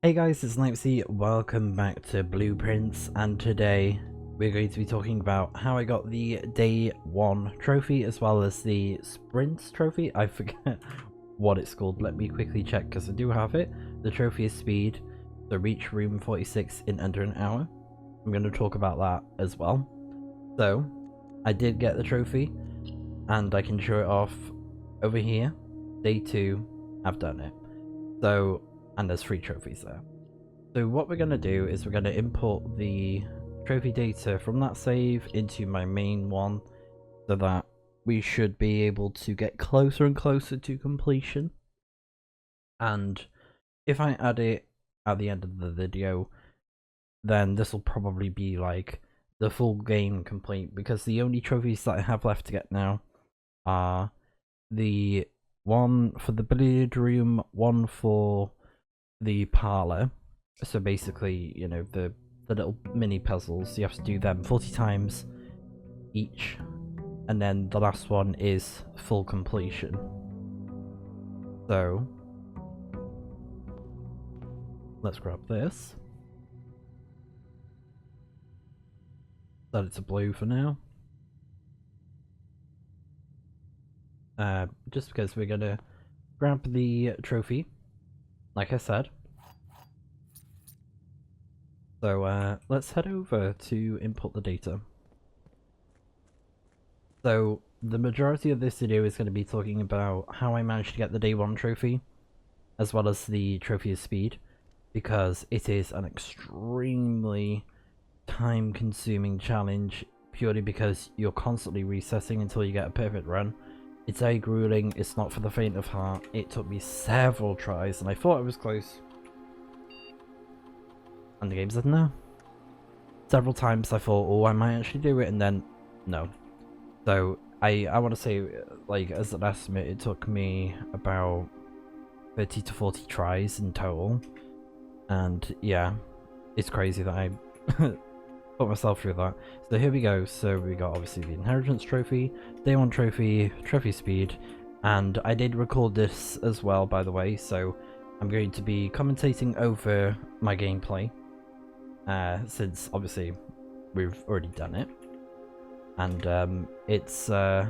Hey guys, it's Snipezy. Welcome back to Blueprints, and today we're going to be talking about how I got the Day 1 trophy as well as the Sprints trophy. I forget what it's called. Let me quickly check because I do have it. The trophy is speed, so reach room 46 in under an hour. I'm going to talk about that as well. So, I did get the trophy, and I can show it off over here. Day 2, I've done it. So, and there's 3 trophies there. So what we're going to do is we're going to import the trophy data from that save into my main one so that we should be able to get closer and closer to completion. And if I add it at the end of the video, then this will probably be like the full game complete, because the only trophies that I have left to get now are the one for the billiard room, one for the parlor. So basically, you know, the little mini puzzles, you have to do them 40 times each, and then the last one is full completion. So let's grab this. Set it to blue for now. Just because we're gonna grab the trophy, like I said. So let's head over to import the data. So the majority of this video is going to be talking about how I managed to get the Day 1 trophy, as well as the trophy of speed, because it is an extremely time-consuming challenge, purely because you're constantly resetting until you get a perfect run. It's very grueling, it's not for the faint of heart. It took me several tries, and I thought I was close. And the game said no. Several times I thought, oh, I might actually do it, and then no. So I want to say, like, as an estimate, it took me about 30 to 40 tries in total. And yeah, it's crazy that I put myself through that. So here we go. So we got obviously the inheritance trophy, Day 1 trophy, trophy speed, and I did record this as well, by the way, so I'm going to be commentating over my gameplay, since obviously we've already done it. And it's like,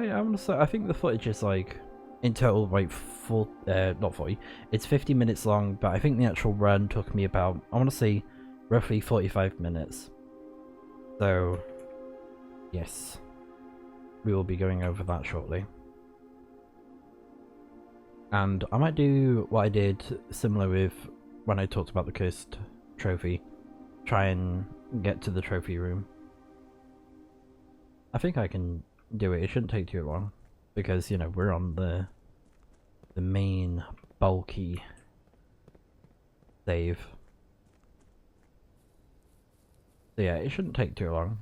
I want to say, I think the footage is like in total like not 40, it's 50 minutes long, but I think the actual run took me about, I want to say, roughly 45 minutes. So yes, we will be going over that shortly. And I might do what I did similar with when I talked about the cursed trophy, try and get to the trophy room. I think I can do it. It shouldn't take too long, because, you know, we're on the main bulky save. So yeah, it shouldn't take too long.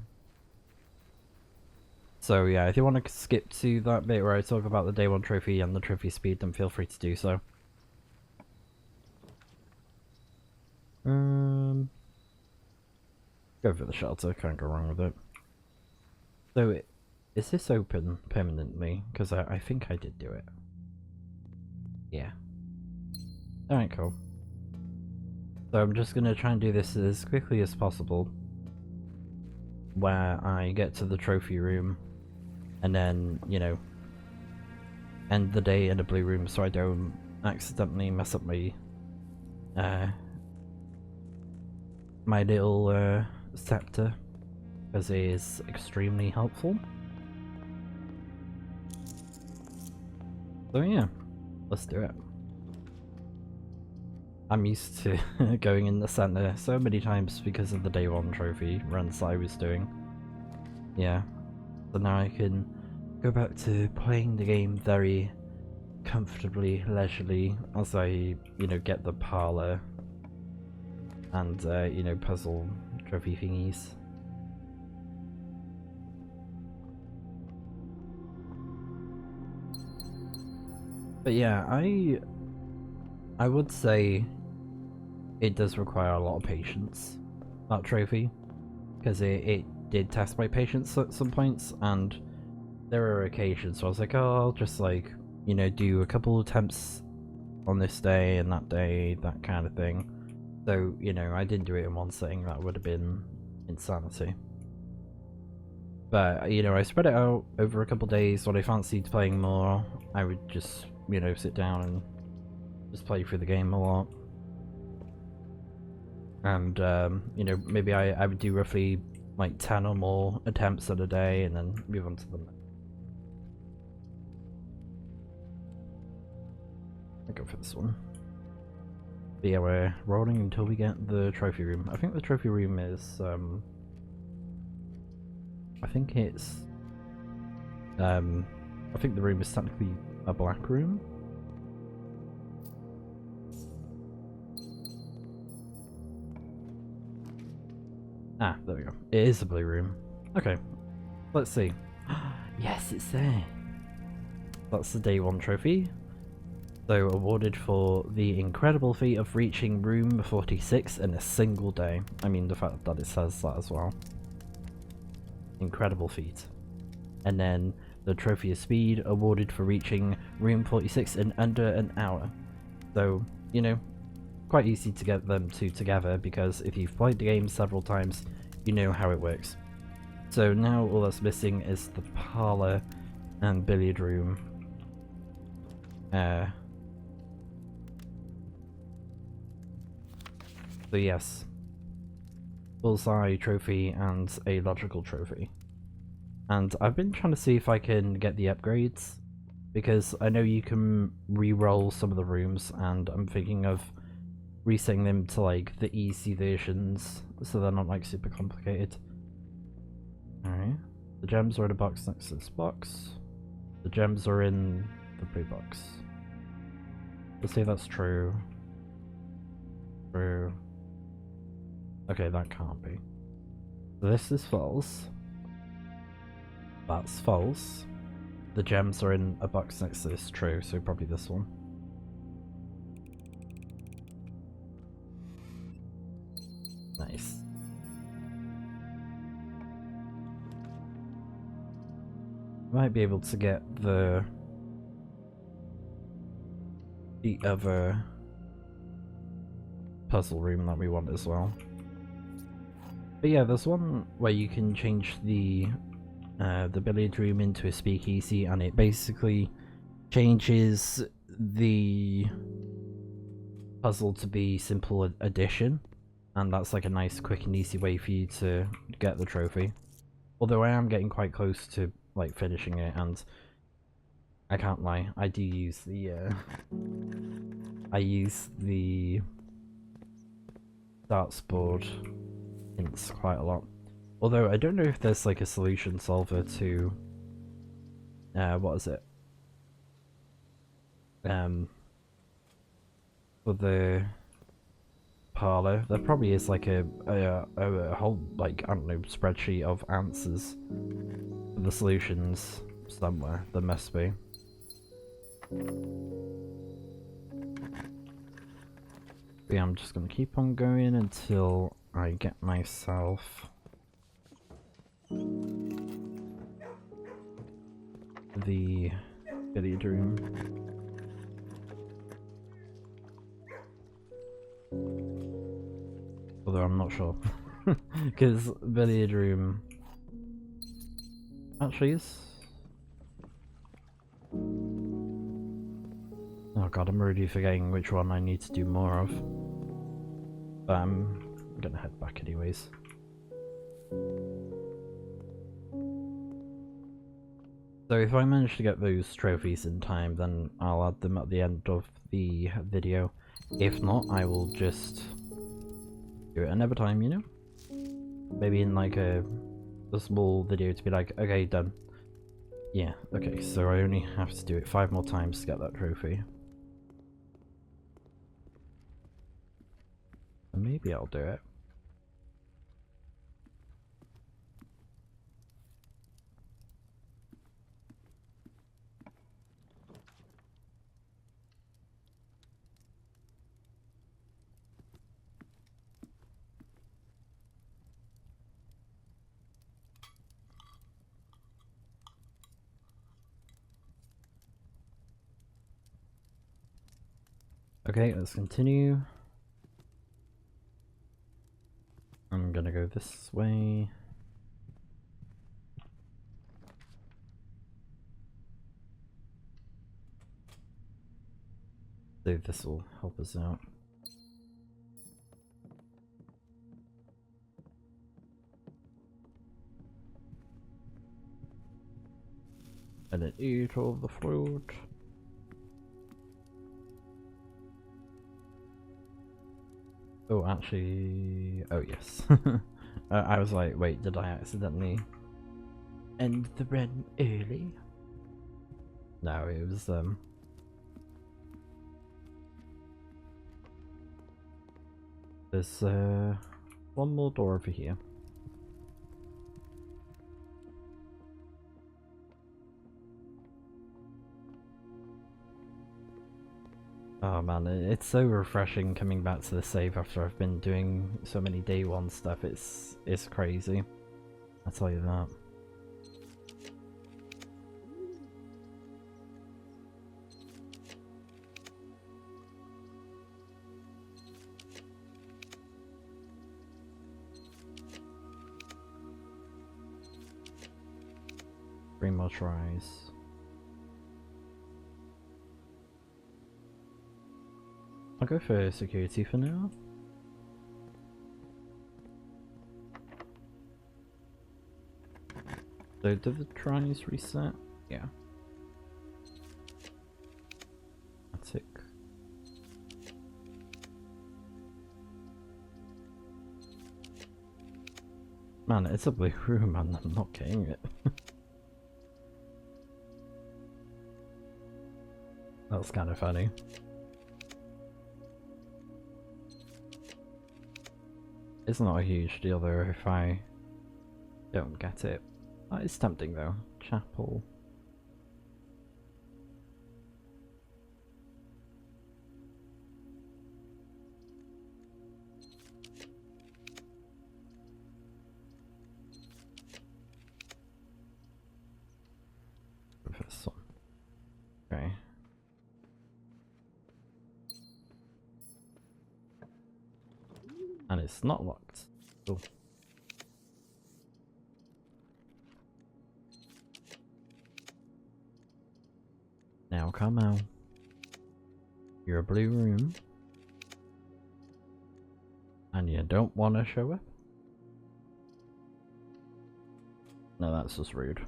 So yeah, if you want to skip to that bit where I talk about the Day 1 trophy and the trophy speed, then feel free to do so. Go for the shelter, can't go wrong with it. So is this open permanently? Because I think I did do it. Yeah. Alright, cool. So I'm just going to try and do this as quickly as possible, where I get to the trophy room and then, you know, end the day in a blue room so I don't accidentally mess up my my little scepter, because it is extremely helpful. So yeah, let's do it. I'm used to going in the center so many times because of the Day 1 trophy runs I was doing. Yeah, so now I can go back to playing the game very comfortably, leisurely, as I, you know, get the parlor and, you know, puzzle trophy thingies. But yeah, I would say it does require a lot of patience, that trophy, because it did test my patience at some points, and there are occasions where I was like, oh, I'll just, like, you know, do a couple attempts on this day and that day, that kind of thing. So, you know, I didn't do it in one sitting, that would have been insanity. But, you know, I spread it out over a couple days. When I fancied playing more, I would just, you know, sit down and just play through the game a lot. And, you know, maybe I would do roughly like 10 or more attempts at a day and then move on to the next. I'll go for this one. But yeah, we're rolling until we get the trophy room. I think the trophy room is, I think it's, I think the room is technically a black room. Ah, there we go. It is a blue room. Okay, let's see. Yes, it's there. That's the day 1 trophy. So awarded for the incredible feat of reaching room 46 in a single day. I mean, the fact that it says that as well. Incredible feat. And then the trophy of speed awarded for reaching room 46 in under an hour. So, you know, quite easy to get them two together because if you've played the game several times, you know how it works. So now all that's missing is the parlour and billiard room. So yes, bullseye trophy and a logical trophy. And I've been trying to see if I can get the upgrades, because I know you can re-roll some of the rooms, and I'm thinking of resetting them to like the easy versions, so they're not like super complicated. Alright, the gems are in a box next to this box. The gems are in the blue box. Let's say that's true. True. Okay, that can't be. This is false. That's false. The gems are in a box next to this, true, so probably this one. Nice. Might be able to get the other puzzle room that we want as well. But yeah, there's one where you can change the billiard room into a speakeasy, and it basically changes the puzzle to be simple addition, and that's like a nice quick and easy way for you to get the trophy. Although I am getting quite close to like finishing it, and I can't lie, I do use the darts board hints quite a lot. Although I don't know if there's like a solution solver to what is it? For the parlour, there probably is like a whole, like, I don't know, spreadsheet of answers for the solutions somewhere. There must be. But yeah, I'm just gonna keep on going until I get myself the billiard room. Although I'm not sure, because billiard room actually is. Oh god, I'm already forgetting which one I need to do more of. But I'm gonna head back anyways. So if I manage to get those trophies in time, then I'll add them at the end of the video. If not, I will just do it another time, you know? Maybe in like a small video to be like, okay, done. Yeah, okay, so I only have to do it 5 more times to get that trophy. Maybe I'll do it. Okay, let's continue. I'm gonna go this way. So this will help us out. And then eat all the fruit. Oh, actually... Oh, yes. I was like, wait, did I accidentally end the run early? No, it was, There's, one more door over here. Oh man, it's so refreshing coming back to the save after I've been doing so many day one stuff. It's crazy. I'll tell you that. Three more tries. I'll go for security for now. So do the tries reset? Yeah. That's it. Man, it's a blue room and I'm not getting it. That's kind of funny. It's not a huge deal though if I don't get it. That is tempting though. Chapel. This one. Okay. And it's not locked. Cool. Now come out. You're a blue room. And you don't want to show up? No, that's just rude.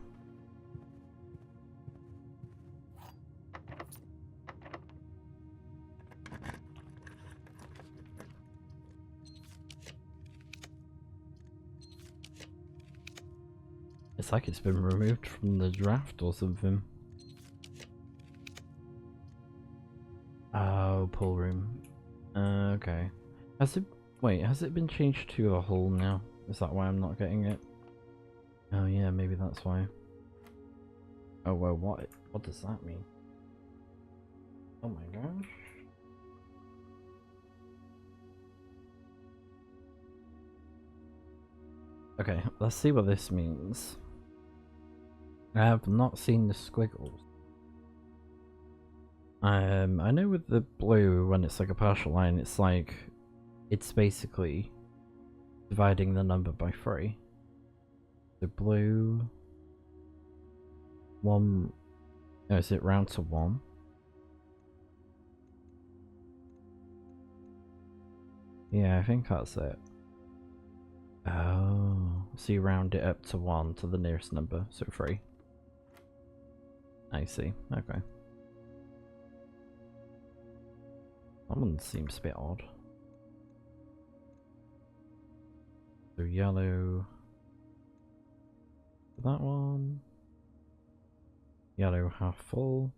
It's like it's been removed from the draft or something. Oh, pool room. Okay. Has it... Wait, has it been changed to a hall now? Is that why I'm not getting it? Oh yeah, maybe that's why. Oh well, what does that mean? Oh my gosh. Okay, let's see what this means. I have not seen the squiggles. I know with the blue, when it's like a partial line, it's like, it's basically dividing the number by 3. The blue... 1... Oh, is it round to 1? Yeah, I think that's it. Oh, so you round it up to 1 to the nearest number, so 3. I see, okay. That one seems a bit odd. So yellow... that one... Yellow half full...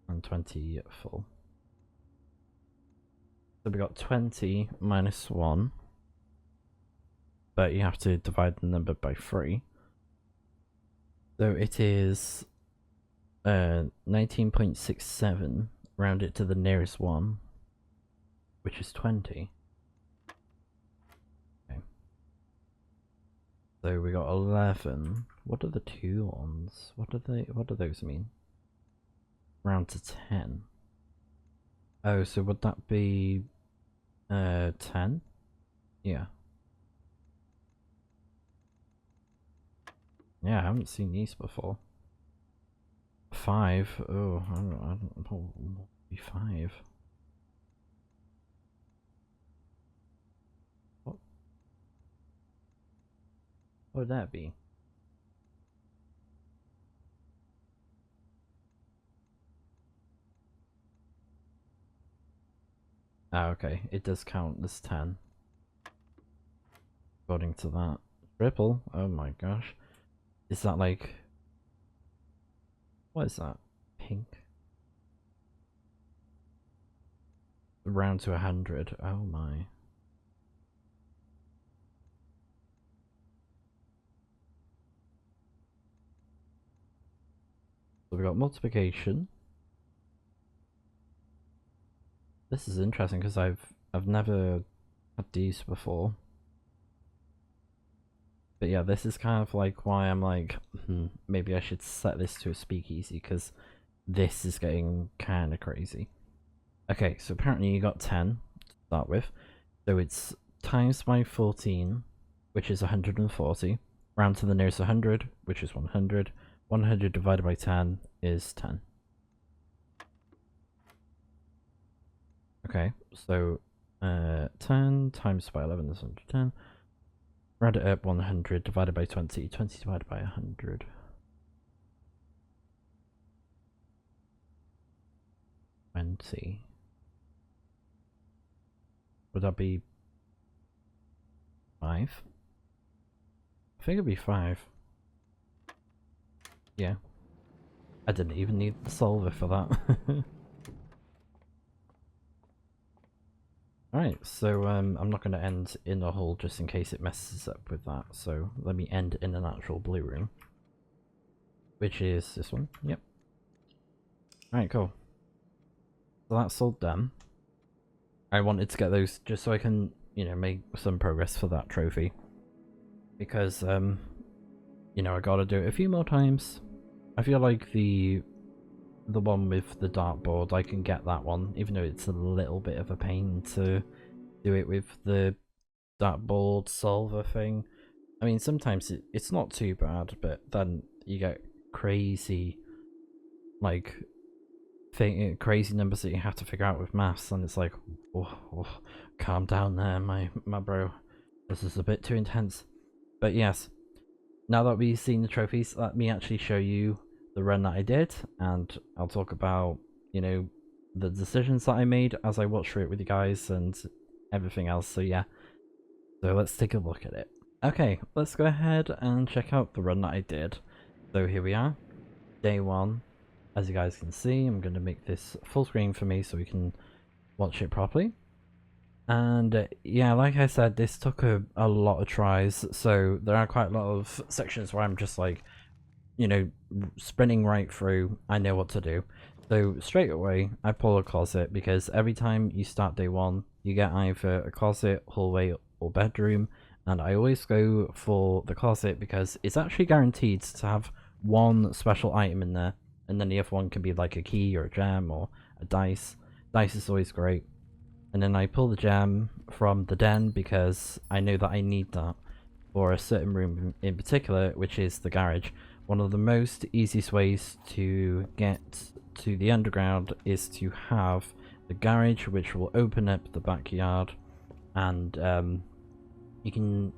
and 20 full. So we got 20 minus 1. But you have to divide the number by 3. So it is 19.67, round it to the nearest one, which is 20. Okay. So we got 11. What are the 2 ones? What do those mean? Round to 10. Oh, so would that be 10? Yeah. Yeah, I haven't seen these before. 5? Oh, I don't know. What would be 5? What would that be? Ah, okay. It does count as 10. According to that. Triple? Oh my gosh. Is that like... What is that? Pink? Round to 100. Oh my. So we got multiplication. This is interesting because I've never had these before. But yeah, this is kind of like why I'm like, maybe I should set this to a speakeasy because this is getting kind of crazy. Okay, so apparently you got 10 to start with. So it's times by 14, which is 140. Round to the nearest 100, which is 100. 100 divided by 10 is 10. Okay, so 10 times by 11 is 110. Round it up, 100 divided by 20. 20 divided by 100. 20. Would that be 5? I think it'd be 5. Yeah. I didn't even need the solver for that. Alright, so I'm not going to end in a hole just in case it messes up with that. So let me end in an actual blue room. Which is this one. Yep. Alright, cool. So that's all done. I wanted to get those just so I can, you know, make some progress for that trophy. Because, you know, I gotta do it a few more times. I feel like the one with the dartboard, I can get that one, even though it's a little bit of a pain to do it with the dartboard solver thing. I mean, sometimes it's not too bad, but then you get crazy, like, crazy numbers that you have to figure out with maths, and it's like, oh, calm down there, my bro. This is a bit too intense. But yes, now that we've seen the trophies, let me actually show you the run that I did, and I'll talk about, you know, the decisions that I made as I watched through it with you guys and everything else. So yeah, so let's take a look at it. Okay, let's go ahead and check out the run that I did. So here we are, day 1. As you guys can see, I'm going to make this full screen for me so we can watch it properly. And yeah, like I said, this took a lot of tries, so there are quite a lot of sections where I'm just like, you know, sprinting right through. I know what to do. So straight away, I pull a closet because every time you start day 1, you get either a closet, hallway, or bedroom. And I always go for the closet because it's actually guaranteed to have one special item in there. And then the other one can be like a key or a gem or a dice. Dice is always great. And then I pull the gem from the den because I know that I need that for a certain room in particular, which is the garage. One of the most easiest ways to get to the underground is to have the garage, which will open up the backyard, and you can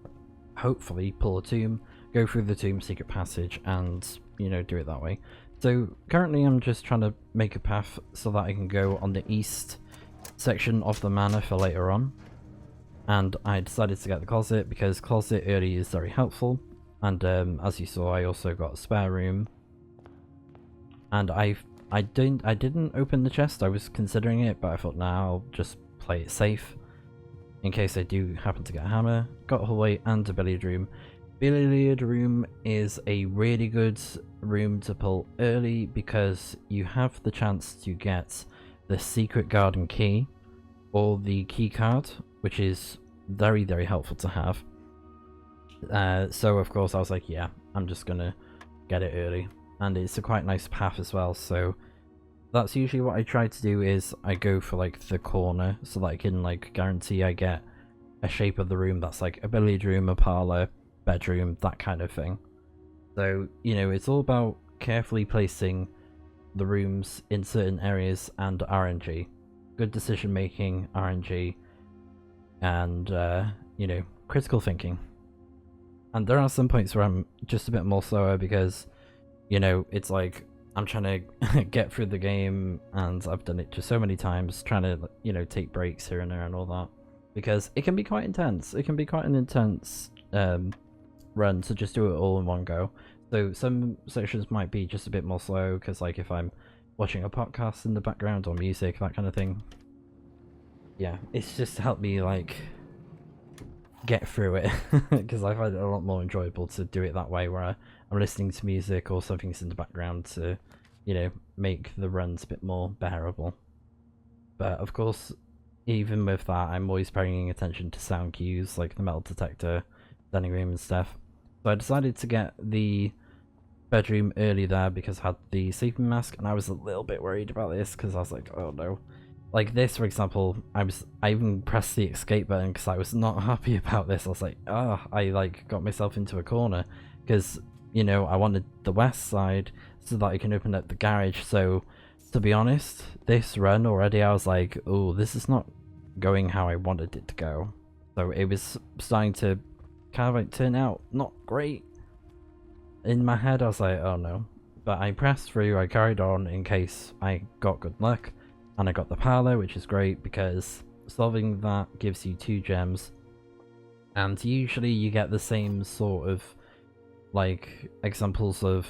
hopefully pull a tomb, go through the tomb secret passage, and, you know, do it that way. So currently I'm just trying to make a path so that I can go on the east section of the manor for later on. And I decided to get the closet because closet early is very helpful. And as you saw, I also got a spare room. And I didn't open the chest. I was considering it, but I thought, nah, I'll just play it safe in case I do happen to get a hammer. Got a hallway and a billiard room. Billiard room is a really good room to pull early because you have the chance to get the secret garden key or the key card, which is very, very helpful to have. So of course I was like, yeah, I'm just gonna get it early, and it's a quite nice path as well. So that's usually what I try to do, is I go for like the corner so that I can like guarantee I get a shape of the room that's like a billiard room, a parlor, bedroom, that kind of thing. So, you know, it's all about carefully placing the rooms in certain areas and RNG. Good decision making, RNG, and, you know, critical thinking. And there are some points where I'm just a bit more slower because, you know, it's like I'm trying to get through the game, and I've done it just so many times, trying to, you know, take breaks here and there and all that. Because it can be quite intense. It can be quite an intense run to just do it all in one go. So some sections might be just a bit more slow, because like if I'm watching a podcast in the background or music, that kind of thing. Yeah, it's just helped me like get through it, because I find it a lot more enjoyable to do it that way, where I'm listening to music or something's in the background to, you know, make the runs a bit more bearable. But of course, even with that, I'm always paying attention to sound cues like the metal detector, dining room and stuff. So I decided to get the bedroom early there because I had the sleeping mask, and I was a little bit worried about this because I was like, oh no. Like this, for example, I even pressed the escape button because I was not happy about this. I was like, I like got myself into a corner because, you know, I wanted the west side so that I can open up the garage. So to be honest, this run already, I was like, oh, this is not going how I wanted it to go. So it was starting to kind of like turn out not great. In my head, I was like, oh no. But I pressed through, I carried on in case I got good luck. And I got the parlor, which is great because solving that gives you 2 gems. And usually you get the same sort of like examples of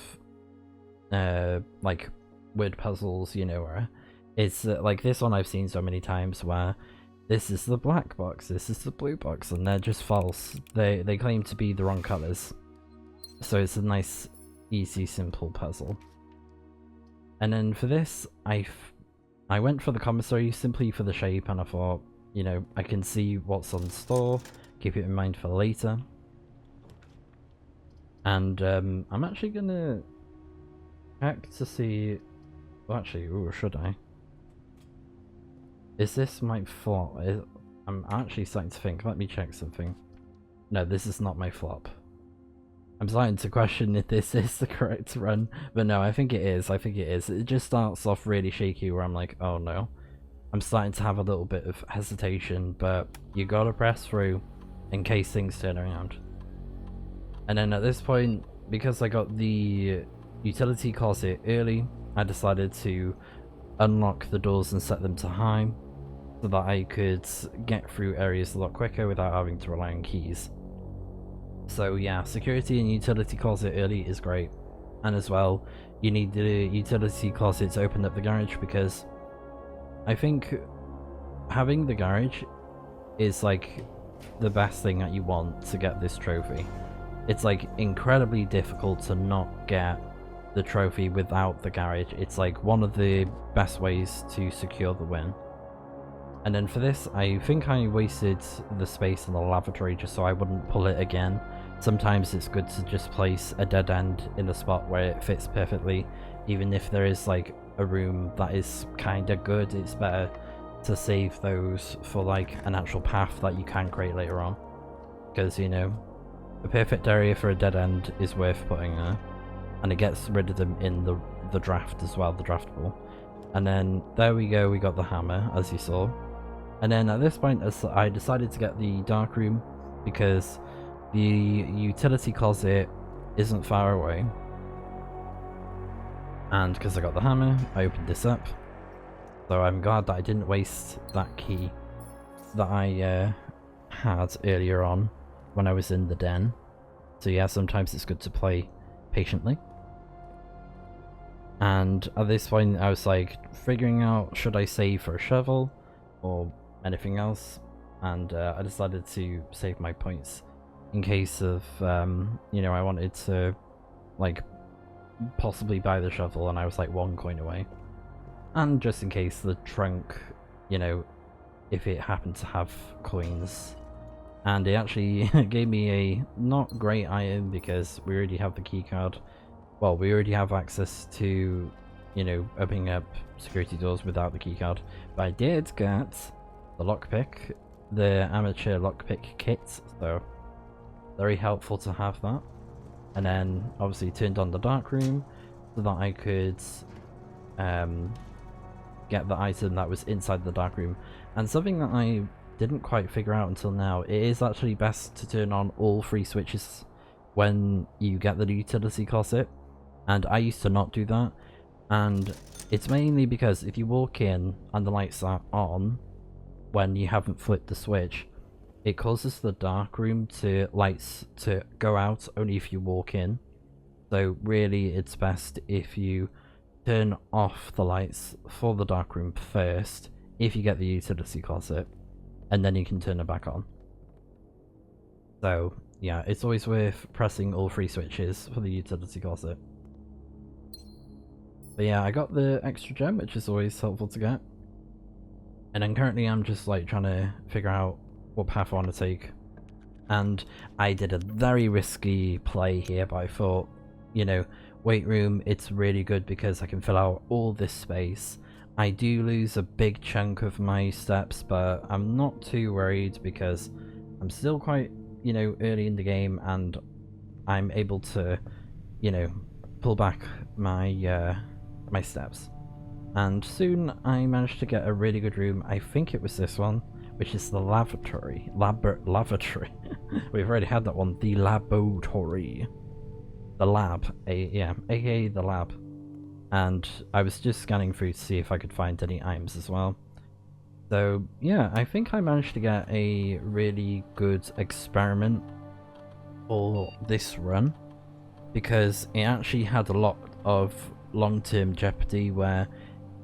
like word puzzles, you know, where it's like this one I've seen so many times where this is the black box, this is the blue box, and they're just false. They claim to be the wrong colors. So it's a nice, easy, simple puzzle. And then for this, I went for the commissary simply for the shape, and I thought, you know, I can see what's on store, keep it in mind for later. And I'm actually gonna check to see. Well, actually, ooh, should I? Is this my flop? I'm actually starting to think. Let me check something. No, this is not my flop. I'm starting to question if this is the correct run, but no, I think it is. I think it is. It just starts off really shaky where I'm like, oh no. I'm starting to have a little bit of hesitation, but you gotta press through in case things turn around. And then at this point, because I got the utility closet early, I decided to unlock the doors and set them to high so that I could get through areas a lot quicker without having to rely on keys. So yeah, security and utility closet early is great. And as well, you need the utility closet to open up the garage, because I think having the garage is like the best thing that you want to get this trophy. It's like incredibly difficult to not get the trophy without the garage. It's like one of the best ways to secure the win. And then for this, I think I wasted the space in the lavatory just so I wouldn't pull it again. Sometimes it's good to just place a dead end in a spot where it fits perfectly. Even if there is like a room that is kinda good, it's better to save those for like an actual path that you can create later on. Because, you know, a perfect area for a dead end is worth putting there. And it gets rid of them in the draft as well, the draft pool. And then there we go, we got the hammer, as you saw. And then at this point, I decided to get the dark room because the utility closet isn't far away. And because I got the hammer, I opened this up. So I'm glad that I didn't waste that key that I had earlier on when I was in the den. So yeah, sometimes it's good to play patiently. And at this point, I was like figuring out, should I save for a shovel or anything else? And I decided to save my points in case of, you know, I wanted to like possibly buy the shovel and I was like 1 coin away. And just in case the trunk, you know, if it happened to have coins. And it actually gave me a not great item because we already have the key card. Well, we already have access to you know, opening up security doors without the keycard. But I did get the lockpick, the amateur lockpick kit, so very helpful to have that. And then obviously turned on the dark room so that I could get the item that was inside the dark room. And something that I didn't quite figure out until now, it is actually best to turn on all 3 switches when you get the utility closet, and I used to not do that, and it's mainly because if you walk in and the lights are on when you haven't flipped the switch, it causes the dark room lights to go out only if you walk in. So really it's best if you turn off the lights for the dark room first if you get the utility closet, and then you can turn it back on. So yeah, it's always worth pressing all 3 switches for the utility closet. But yeah, I got the extra gem, which is always helpful to get. And then currently I'm just like trying to figure out what path I want to take. And I did a very risky play here, but I thought, you know, weight room, it's really good because I can fill out all this space. I do lose a big chunk of my steps, but I'm not too worried because I'm still quite, you know, early in the game, and I'm able to, you know, pull back my my steps. And soon I managed to get a really good room. I think it was this one, which is the lavatory. Lavatory. We've already had that one. The laboratory. The lab. Yeah, aka the lab. And I was just scanning through to see if I could find any items as well. So yeah, I think I managed to get a really good experiment for this run, because it actually had a lot of long-term jeopardy where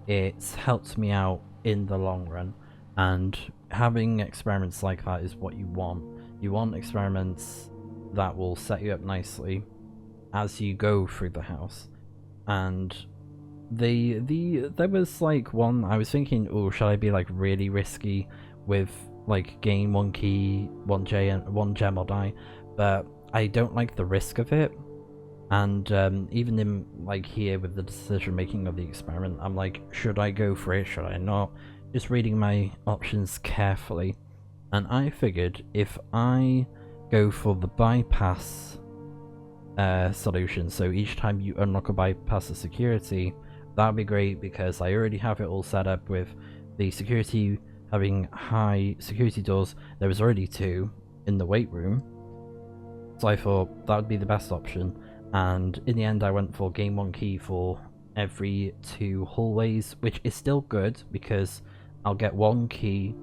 it's helped me out in the long run, and having experiments like that is what you want. You want experiments that will set you up nicely as you go through the house. And there was like one, I was thinking, oh, should I be like really risky with like gain 1 key, 1 gem or die, but I don't like the risk of it. And even in like here with the decision making of the experiment, I'm like, should I go for it, should I not? Just reading my options carefully, and I figured if I go for the bypass solution, so each time you unlock a bypass of security, that would be great because I already have it all set up with the security having high security doors. There was already 2 in the weight room, so I thought that would be the best option. And in the end I went for gain 1 key for every 2 hallways, which is still good because I'll get 1 key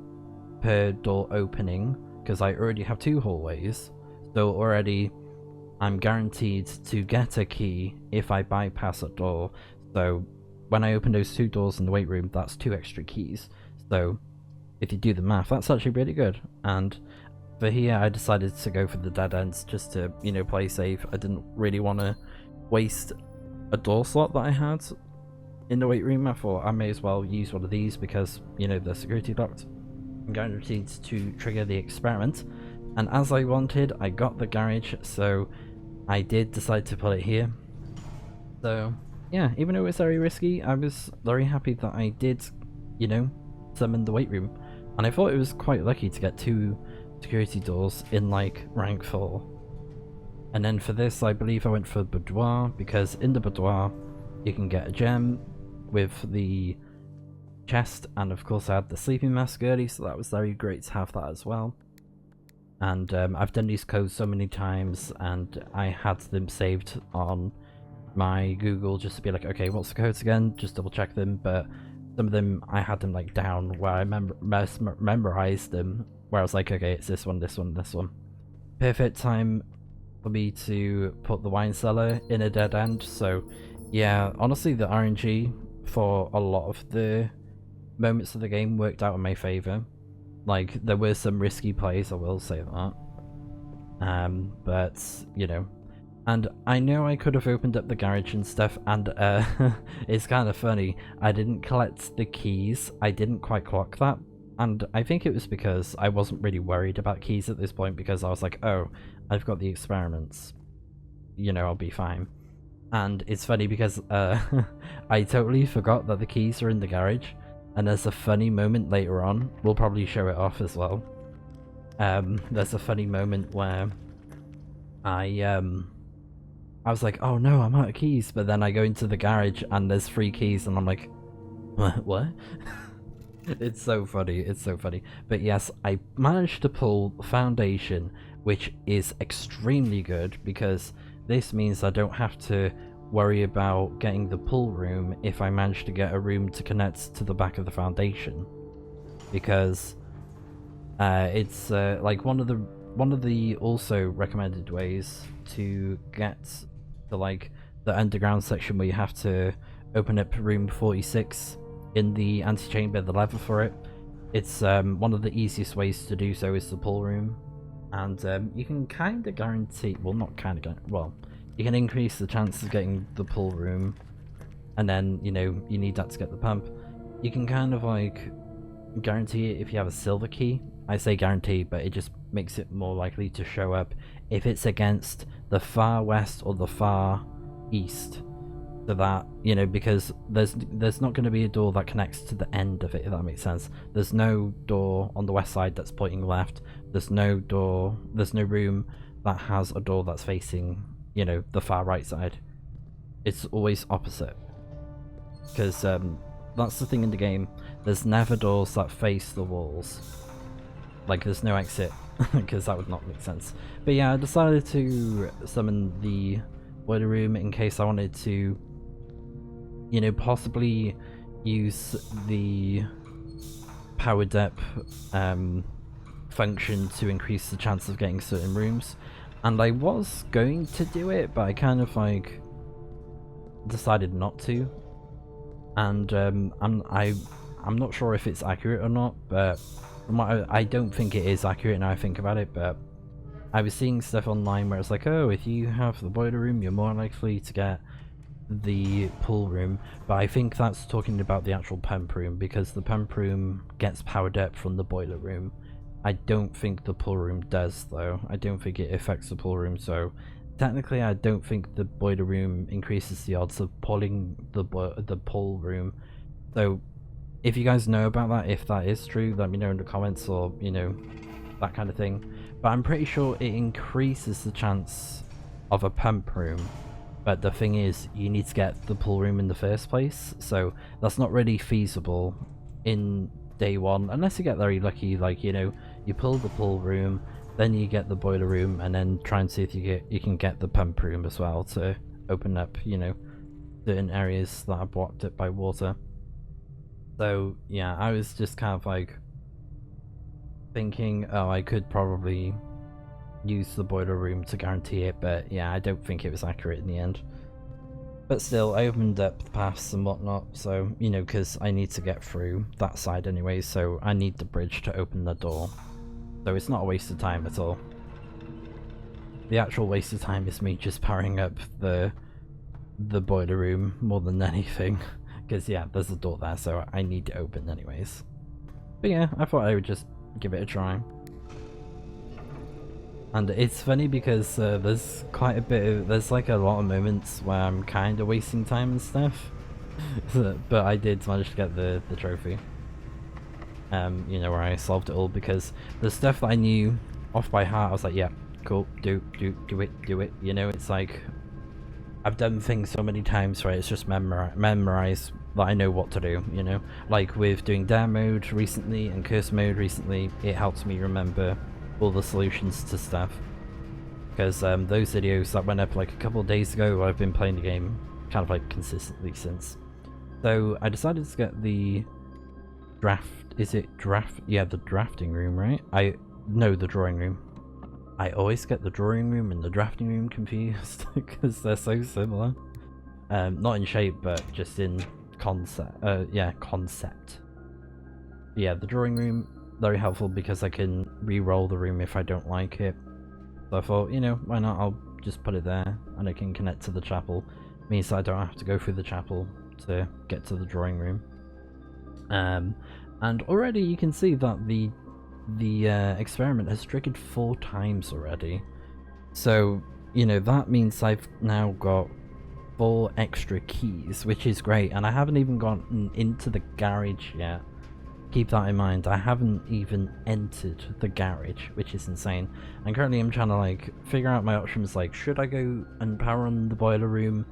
per door opening because I already have 2 hallways, so already I'm guaranteed to get a key if I bypass a door. So when I open those 2 doors in the weight room, that's 2 extra keys. So if you do the math, that's actually really good. And for here, I decided to go for the dead ends just to, you know, play safe. I didn't really want to waste a door slot that I had in the weight room. I thought I may as well use one of these because, you know, they're security locked. I'm guaranteed to trigger the experiment. And as I wanted, I got the garage, so I did decide to put it here. So yeah, even though it was very risky, I was very happy that I did, you know, summon the weight room. And I thought it was quite lucky to get 2 security doors in like rank 4. And then for this, I believe I went for boudoir, because in the boudoir you can get a gem with the chest, and of course I had the sleeping mask early, so that was very great to have that as well. And I've done these codes so many times, and I had them saved on my Google just to be like, okay, what's the codes again, just double check them. But some of them I had them like down where I memorized them, where I was like, okay, it's this one, this one, this one. Perfect time for me to put the wine cellar in a dead end. So yeah, honestly the RNG for a lot of the moments of the game worked out in my favor. Like, there were some risky plays, I will say that. But, you know, and I know I could have opened up the garage and stuff, and it's kind of funny, I didn't collect the keys, I didn't quite clock that, and I think it was because I wasn't really worried about keys at this point, because I was like, oh, I've got the experiments, you know, I'll be fine. And it's funny because I totally forgot that the keys are in the garage, and there's a funny moment later on. We'll probably show it off as well. There's a funny moment where I was like, oh no, I'm out of keys, but then I go into the garage and there's 3 keys and I'm like, what? It's so funny, it's so funny. But yes, I managed to pull foundation, which is extremely good because this means I don't have to worry about getting the pool room if I manage to get a room to connect to the back of the foundation. Because it's like one of the also recommended ways to get to like the underground section where you have to open up room 46 in the antechamber, the lever for it. It's one of the easiest ways to do so is the pool room, and you can kind of guarantee, well, not kind of, well, you can increase the chance of getting the pool room, and then, you know, you need that to get the pump. You can kind of like guarantee it if you have a silver key. I say guarantee, but it just makes it more likely to show up if it's against the far west or the far east. So that, you know, because there's not going to be a door that connects to the end of it, if that makes sense. There's no door on the west side that's pointing left. There's no room that has a door that's facing, you know, the far right side. It's always opposite. Because that's the thing in the game. There's never doors that face the walls. Like, there's no exit, because that would not make sense. But yeah, I decided to summon the boiler room in case I wanted to, you know, possibly use the power depth function to increase the chance of getting certain rooms. And I was going to do it, but I kind of like decided not to. And I'm not sure if it's accurate or not, but I don't think it is accurate now I think about it. But I was seeing stuff online where it's like, oh, if you have the boiler room, you're more likely to get the pool room. But I think that's talking about the actual pump room, because the pump room gets power depth from the boiler room. I don't think the pool room does, though. I don't think it affects the pool room, so technically I don't think the boiler room increases the odds of pulling the pool room. So if you guys know about that, if that is true, let me know in the comments, or, you know, that kind of thing. But I'm pretty sure it increases the chance of a pump room. But the thing is, you need to get the pool room in the first place, so that's not really feasible in day one, unless you get very lucky, like, you know, you pull the pool room, then you get the boiler room, and then try and see if you can get the pump room as well to open up, you know, certain areas that are blocked up by water. So yeah, I was just kind of like thinking, oh, I could probably use the boiler room to guarantee it, but yeah, I don't think it was accurate in the end. But still, I opened up the paths and whatnot, so, you know, because I need to get through that side anyway, so I need the bridge to open the door. So it's not a waste of time at all. The actual waste of time is me just powering up the boiler room more than anything. Because yeah, there's a door there, so I need it open anyways. But yeah, I thought I would just give it a try. And it's funny because there's quite a bit of, there's like a lot of moments where I'm kind of wasting time and stuff. But I did manage to get the trophy. You know, where I solved it all, because the stuff that I knew off by heart, I was like, yeah, cool, do it. You know, it's like, I've done things so many times where it's just memorize that I know what to do, you know? Like with doing dare mode recently and curse mode recently, it helps me remember all the solutions to stuff. Because those videos that went up like a couple of days ago, I've been playing the game kind of like consistently since. So I decided to get the yeah, the drafting room, right? No, the drawing room. I always get the drawing room and the drafting room confused because they're so similar. Not in shape, but just in concept. Yeah, concept. Yeah, the drawing room, very helpful because I can re-roll the room if I don't like it. So I thought, you know, why not? I'll just put it there and it can connect to the chapel. Means that I don't have to go through the chapel to get to the drawing room. And already you can see that the experiment has triggered 4 times already. So, you know, that means I've now got 4 extra keys, which is great, and I haven't even gotten into the garage yet. Keep that in mind, I haven't even entered the garage, which is insane. And currently I'm trying to like figure out my options, like should I go and power on the boiler room,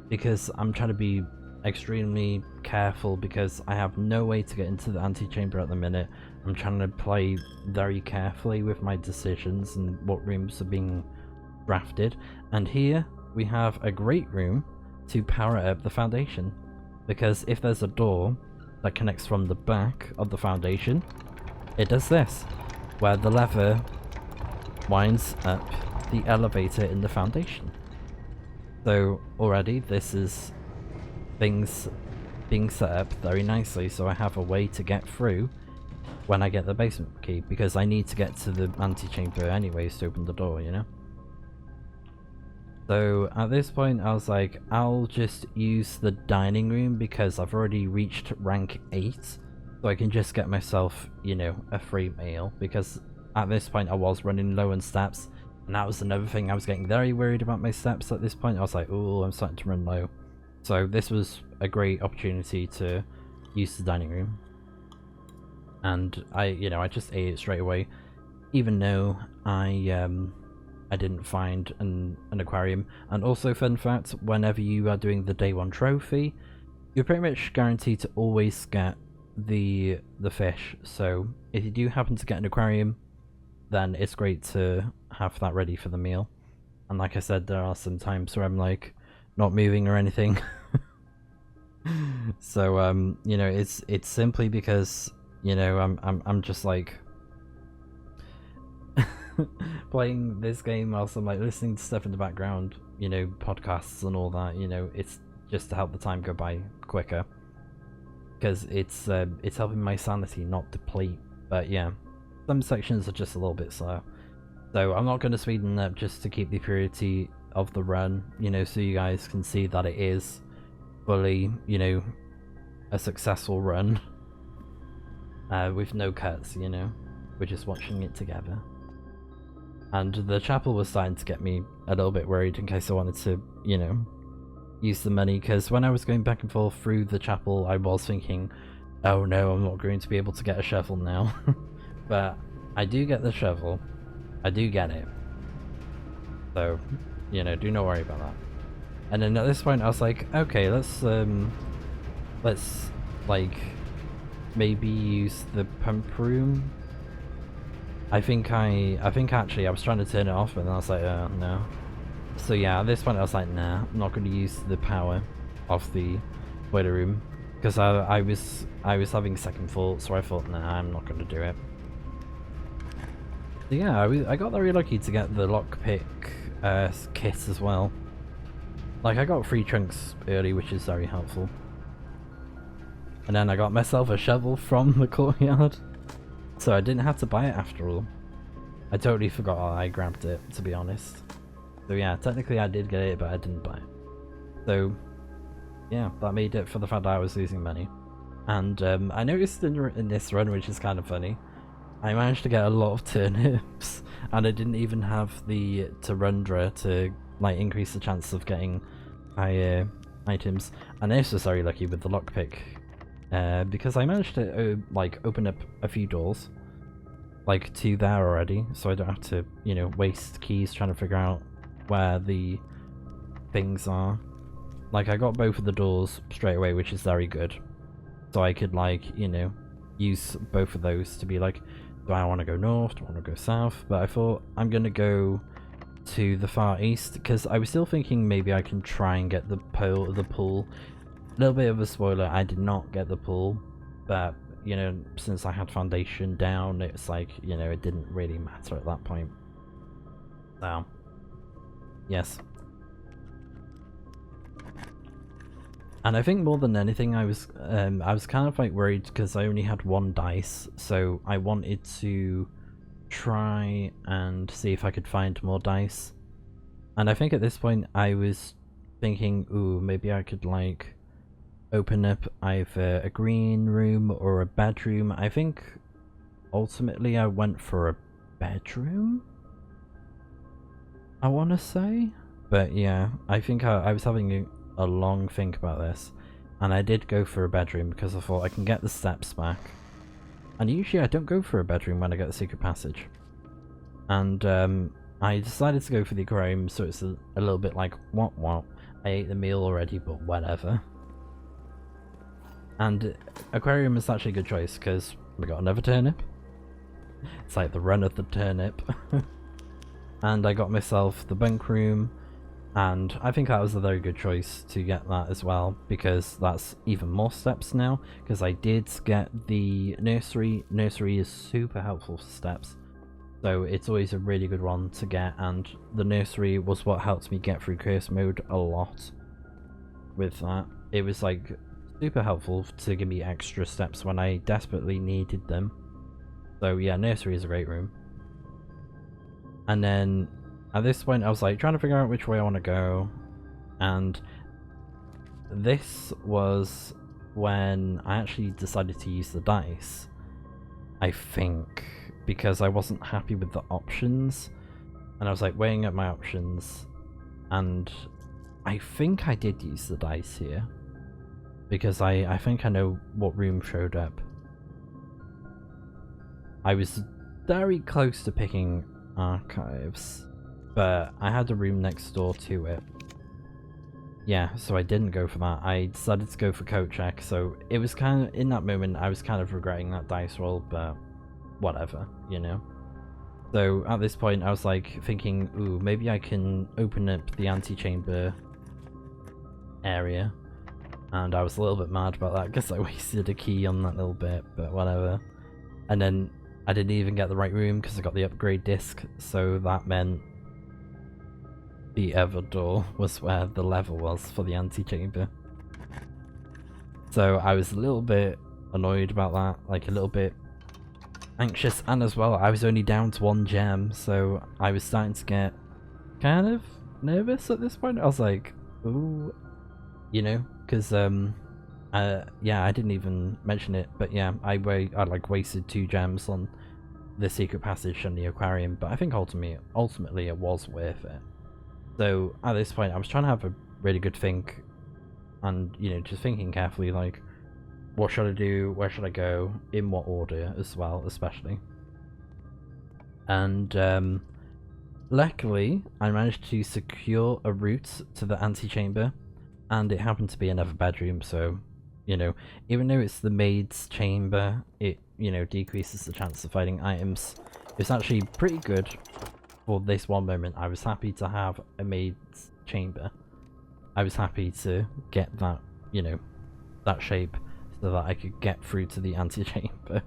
because I'm trying to be extremely careful because I have no way to get into the antechamber at the minute. I'm trying to play very carefully with my decisions and what rooms are being drafted. And here we have a great room to power up the foundation, because if there's a door that connects from the back of the foundation, it does this, where the lever winds up the elevator in the foundation. So already this is things being set up very nicely, so I have a way to get through when I get the basement key, because I need to get to the antechamber anyways to open the door, you know? So at this point I was like, I'll just use the dining room because I've already reached rank 8, so I can just get myself, you know, a free meal, because at this point I was running low on steps, and that was another thing. I was getting very worried about my steps at this point. I was like, oh, I'm starting to run low. So this was a great opportunity to use the dining room. And I just ate it straight away, even though I didn't find an aquarium. And also, fun fact, whenever you are doing the day 1 trophy, you're pretty much guaranteed to always get the fish. So if you do happen to get an aquarium, then it's great to have that ready for the meal. And like I said, there are some times where I'm like not moving or anything. So you know, it's simply because, you know, I'm just like playing this game whilst I'm like listening to stuff in the background, you know, podcasts and all that, you know. It's just to help the time go by quicker, because it's helping my sanity not deplete. But yeah, some sections are just a little bit slow, so I'm not going to speeden up just to keep the purity of the run, you know, so you guys can see that it is fully, you know, a successful run with no cuts, you know. We're just watching it together. And the chapel was starting to get me a little bit worried in case I wanted to, you know, use the money, because when I was going back and forth through the chapel, I was thinking, oh no, I'm not going to be able to get a shovel now. But I do get the shovel. I do get it. So, you know, do not worry about that. And then at this point I was like, okay, let's like maybe use the pump room. I think actually I was trying to turn it off, but then I was like, no. So yeah, at this point I was like, nah, I'm not going to use the power of the boiler room, because I was having second thoughts, so I thought, nah, I'm not going to do it. So yeah, I got very lucky to get the lockpick kit as well. Like, I got 3 chunks early, which is very helpful. And then I got myself a shovel from the courtyard, so I didn't have to buy it after all. I totally forgot I grabbed it, to be honest. So yeah, technically I did get it, but I didn't buy it. So yeah, that made it for the fact that I was losing money. And I noticed in this run, which is kind of funny, I managed to get a lot of turnips, and I didn't even have the Tarundra to like increase the chance of getting higher items. And this was very lucky with the lockpick, because I managed to like open up a few doors, like 2 there already, so I don't have to, you know, waste keys trying to figure out where the things are. Like, I got both of the doors straight away, which is very good. So I could, like, you know, use both of those to be like, do I want to go north, do I want to go south? But I thought I'm going to go to the far east, because I was still thinking maybe I can try and get the pool. A little bit of a spoiler, I did not get the pool, but, you know, since I had foundation down, it's like, you know, it didn't really matter at that point. So, yes. And I think more than anything, I was kind of like worried because I only had 1 dice, so I wanted to try and see if I could find more dice. And I think at this point I was thinking, ooh, maybe I could like open up either a green room or a bedroom. I think ultimately I went for a bedroom, I want to say. But yeah, I think I was having a long think about this, and I did go for a bedroom because I thought I can get the steps back. And usually I don't go for a bedroom when I get the secret passage. And I decided to go for the aquarium, so it's a little bit like, what? I ate the meal already, but whatever. And aquarium is actually a good choice because we got another turnip. It's like the run of the turnip. And I got myself the bunk room, and I think that was a very good choice to get that as well, because that's even more steps now, because I did get the nursery. Nursery is super helpful for steps, so it's always a really good one to get, and the nursery was what helped me get through curse mode a lot with that. It was like super helpful to give me extra steps when I desperately needed them. So yeah, nursery is a great room. And then at this point I was like trying to figure out which way I want to go, and this was when I actually decided to use the dice, I think, because I wasn't happy with the options, and I was like weighing up my options, and I think I did use the dice here, because I think I know what room showed up. I was very close to picking archives, but I had a room next door to it. Yeah, so I didn't go for that. I decided to go for coat check, so it was kind of, in that moment, I was kind of regretting that dice roll, but whatever, you know? So at this point, I was like thinking, ooh, maybe I can open up the antechamber area. And I was a little bit mad about that because I wasted a key on that little bit, but whatever. And then I didn't even get the right room because I got the upgrade disc, so that meant the other door was where the lever was for the antechamber. So I was a little bit annoyed about that, like a little bit anxious, and as well I was only down to 1 gem, so I was starting to get kind of nervous at this point. I was like, ooh, you know, because yeah, I didn't even mention it, but yeah, I like wasted 2 gems on the secret passage and the aquarium, but I think ultimately it was worth it. So at this point I was trying to have a really good think, and you know, just thinking carefully, like, what should I do, where should I go, in what order as well, especially. And luckily I managed to secure a route to the antechamber, and it happened to be another bedroom, so, you know, even though it's the maid's chamber, it, you know, decreases the chance of finding items. It's actually pretty good for this one moment. I was happy to have a maid's chamber. I was happy to get that, you know, that shape, so that I could get through to the antechamber.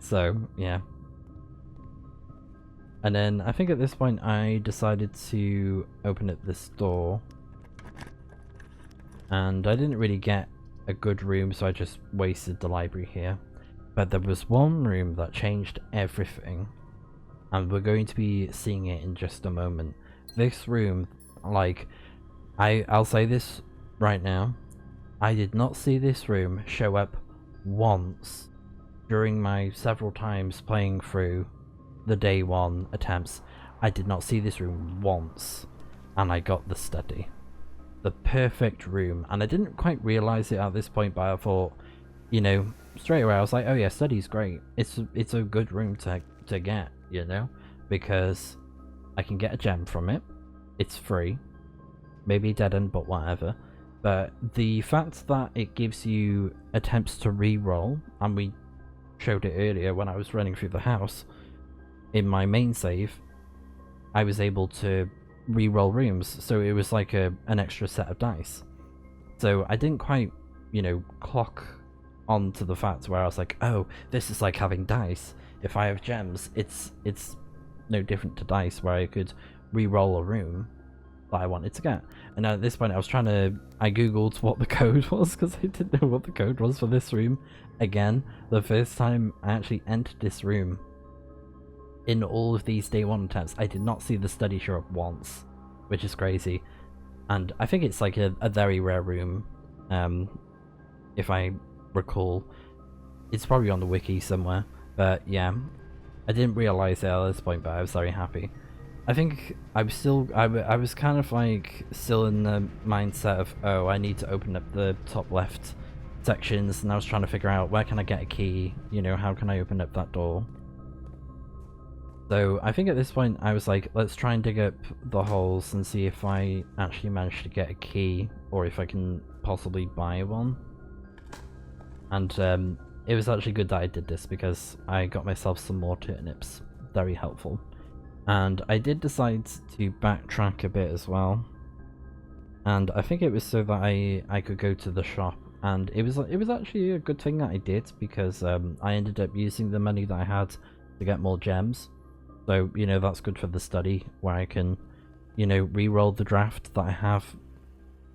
So, yeah. And then I think at this point I decided to open up this door, and I didn't really get a good room, so I just wasted the library here. But there was one room that changed everything, and we're going to be seeing it in just a moment. This room, like, I'll say this right now, I did not see this room show up once during my several times playing through the day 1 attempts. I did not see this room once, and I got the study. The perfect room, and I didn't quite realise it at this point, but I thought, you know, straight away I was like, oh yeah, study's great. It's a good room to get, you know, because I can get a gem from it. It's free. Maybe dead end, but whatever. But the fact that it gives you attempts to re-roll, and we showed it earlier when I was running through the house, in my main save, I was able to re-roll rooms, so it was like an extra set of dice. So I didn't quite, you know, clock on to the fact where I was like, oh, this is like having dice. If I have gems, it's no different to dice, where I could re-roll a room that I wanted to get. And at this point I googled what the code was, because I didn't know what the code was for this room. Again, the first time I actually entered this room in all of these day 1 attempts, I did not see the study show up once, which is crazy. And I think it's like a very rare room, if I recall. It's probably on the wiki somewhere, but yeah, I didn't realise it at this point, but I was very happy. I think I was kind of like still in the mindset of, oh, I need to open up the top left sections, and I was trying to figure out where can I get a key, you know, how can I open up that door. So I think at this point I was like, let's try and dig up the holes and see if I actually manage to get a key, or if I can possibly buy one. And it was actually good that I did this, because I got myself some more turnips. Very helpful. And I did decide to backtrack a bit as well. And I think it was so that I could go to the shop, and it was actually a good thing that I did, because I ended up using the money that I had to get more gems. So, you know, that's good for the study, where I can, you know, re-roll the draft that I have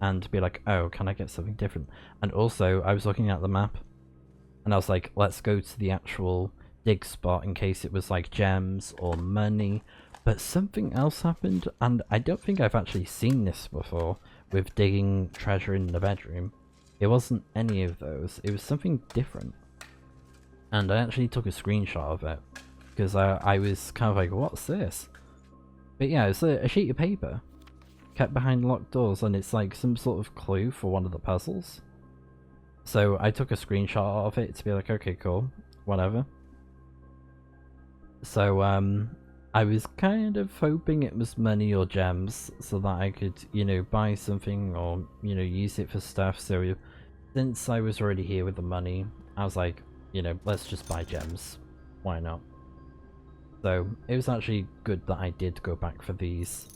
and be like, oh, can I get something different? And also, I was looking at the map, and I was like, let's go to the actual dig spot in case it was like gems or money. But something else happened, and I don't think I've actually seen this before with digging treasure in the bedroom. It wasn't any of those, it was something different. And I actually took a screenshot of it, because I was kind of like, what's this? But yeah, it's a sheet of paper kept behind locked doors, and it's like some sort of clue for one of the puzzles. So I took a screenshot of it to be like, okay, cool, whatever. So I was kind of hoping it was money or gems, so that I could, you know, buy something, or, you know, use it for stuff. So since I was already here with the money, I was like, you know, let's just buy gems. Why not? So it was actually good that I did go back for these,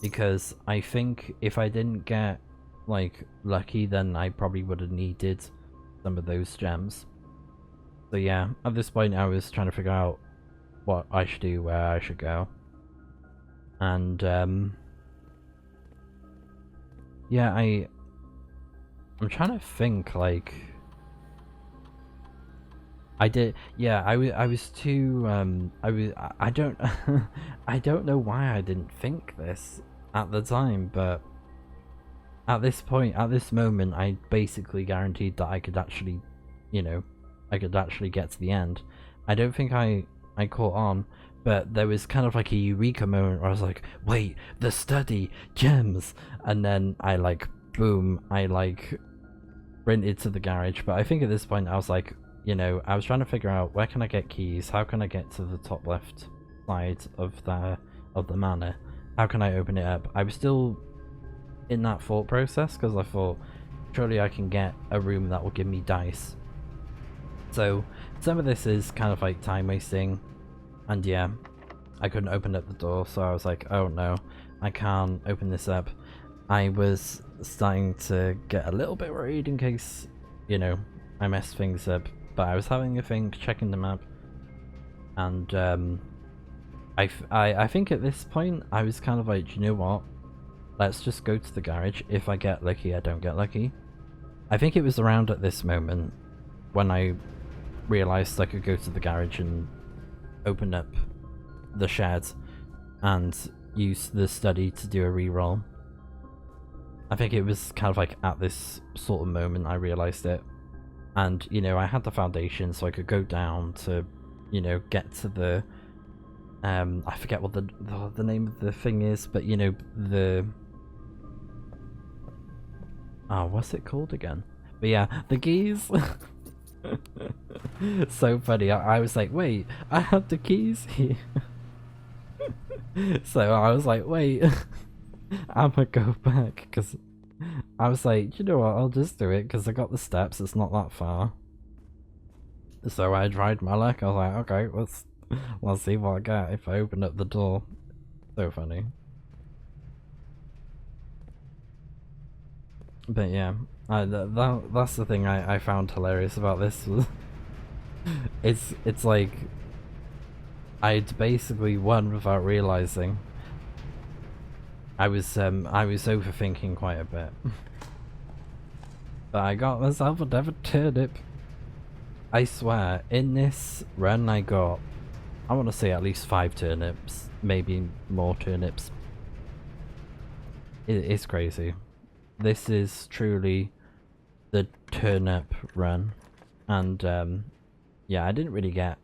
because I think if I didn't get, like, lucky, then I probably would have needed some of those gems. So yeah, at this point I was trying to figure out what I should do, where I should go. And yeah, I'm trying to think, like, I did, yeah, I was too, I don't, I don't know why I didn't think this at the time, but at this point, at this moment, I basically guaranteed that I could actually, you know, I could actually get to the end. I don't think I caught on, but there was kind of like a eureka moment where I was like, wait, the study, gems, and then I like, boom, I like sprinted to the garage. But I think at this point I was like, you know, I was trying to figure out where can I get keys, how can I get to the top left side of the manor, how can I open it up. I was still in that thought process, because I thought, surely I can get a room that will give me dice. So some of this is kind of like time wasting, and yeah, I couldn't open up the door, so I was like, oh no, I can't open this up. I was starting to get a little bit worried in case, you know, I messed things up, but I was having a think, checking the map, and I think at this point I was kind of like, you know what, let's just go to the garage. If I get lucky, I don't get lucky. I think it was around at this moment when I realised I could go to the garage and open up the shed and use the study to do a reroll. I think it was kind of like at this sort of moment I realised it. And, you know, I had the foundation, so I could go down to, you know, get to the, I forget what the name of the thing is, but, you know, the, oh, what's it called again? But yeah, the keys. So funny, I was like, wait, I have the keys here. So I was like, wait, I'm gonna go back, because I was like, you know what, I'll just do it, because I got the steps, it's not that far. So I tried my luck, I was like, okay, let's see what I get if I open up the door. So funny. But yeah, that's the thing I found hilarious about this. It's like I'd basically won without realizing. I was overthinking quite a bit. But I got myself another turnip. I swear, in this run I got, I want to say at least 5 turnips, maybe more turnips. It's crazy. This is truly the turnip run, and yeah, I didn't really get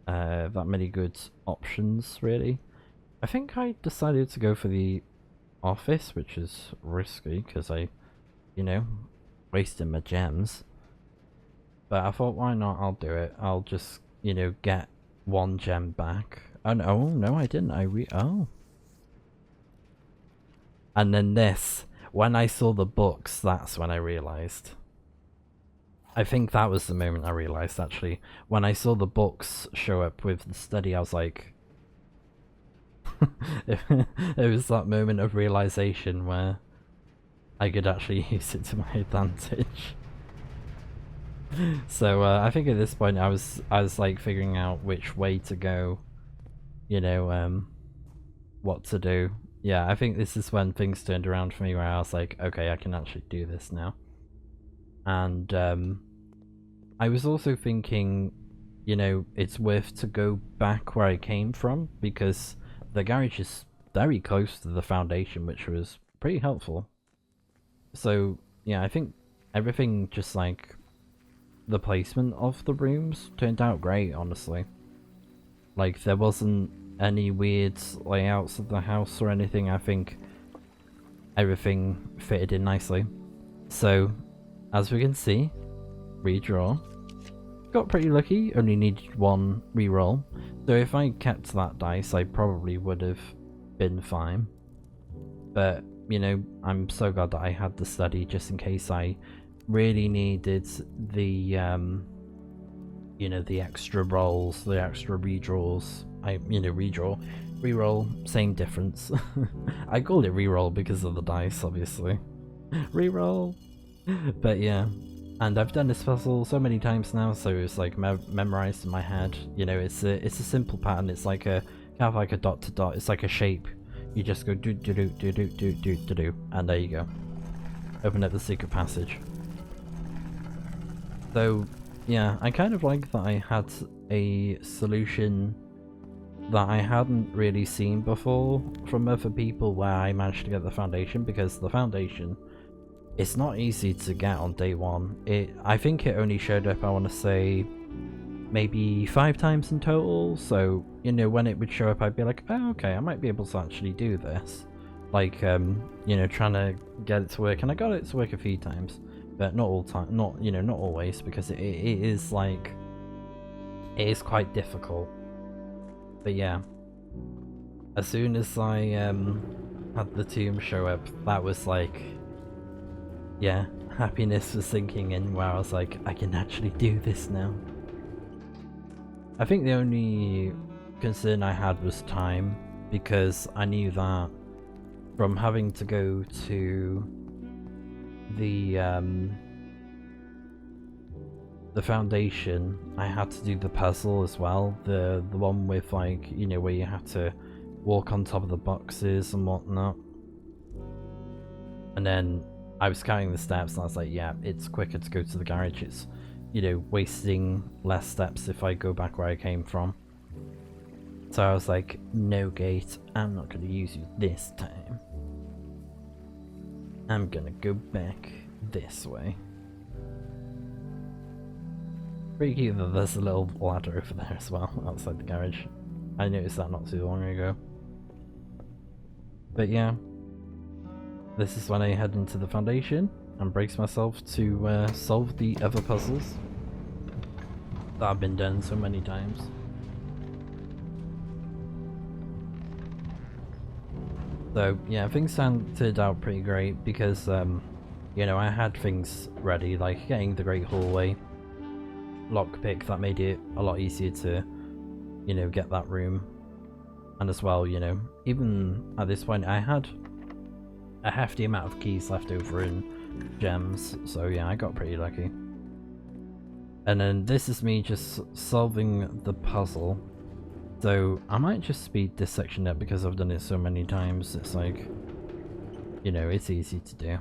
that many good options really. I think I decided to go for the office, which is risky because I, you know, wasted my gems. But I thought, why not? I'll do it. I'll just, you know, get one gem back. And oh no, I didn't. Oh. And then this, when I saw the books, that's when I realized. I think that was the moment I realized, actually. When I saw the books show up with the study, I was like... it was that moment of realization where I could actually use it to my advantage. So I think at this point I was like figuring out which way to go, you know, what to do. Yeah, I think this is when things turned around for me where I was like, okay, I can actually do this now. And I was also thinking, you know, it's worth to go back where I came from because the garage is very close to the foundation, which was pretty helpful. So yeah, I think everything, just like the placement of the rooms, turned out great, honestly. Like, there wasn't any weird layouts of the house or anything. I think everything fitted in nicely. So, as we can see, redraw. Got pretty lucky, only needed one reroll. So if I kept that dice, I probably would have been fine. But, you know, I'm so glad that I had the study just in case I really needed the, you know, the extra rolls, the extra redraws. Reroll, same difference. I called it reroll because of the dice, obviously. Reroll! But yeah. And I've done this puzzle so many times now, so it's like memorized in my head. You know, it's a simple pattern. It's like a kind of like a dot to dot. It's like a shape. You just go do do do do do do do do do, and there you go. Open up the secret passage. So yeah, I kind of like that I had a solution that I hadn't really seen before from other people where I managed to get the foundation, because the foundation, it's not easy to get on day one. I think it only showed up, I want to say, maybe 5 times in total. So, you know, when it would show up, I'd be like, oh, okay, I might be able to actually do this. Like, you know, trying to get it to work. And I got it to work a few times, but not all time, not always, because it is like, it is quite difficult. But yeah, as soon as I had the tomb show up, that was like, yeah, happiness was sinking in, where I was like, I can actually do this now. I think the only concern I had was time, because I knew that from having to go to the foundation, I had to do the puzzle as well, the one with, like, you know, where you have to walk on top of the boxes and whatnot. And then I was counting the steps and I was like, yeah, it's quicker to go to the garage. It's, you know, wasting less steps if I go back where I came from. So I was like, no gate, I'm not going to use you this time. I'm gonna go back this way. Pretty cute that there's a little ladder over there as well, outside the garage. I noticed that not too long ago. But yeah, this is when I head into the foundation and brace myself to solve the other puzzles that have been done so many times. So yeah, things turned out pretty great because, you know, I had things ready, like getting the Great Hallway lockpick. That made it a lot easier to, you know, get that room. And as well, you know, even at this point I had a hefty amount of keys left over in gems, so yeah, I got pretty lucky. And then this is me just solving the puzzle. So I might just speed this section up because I've done it so many times. It's like, you know, it's easy to do.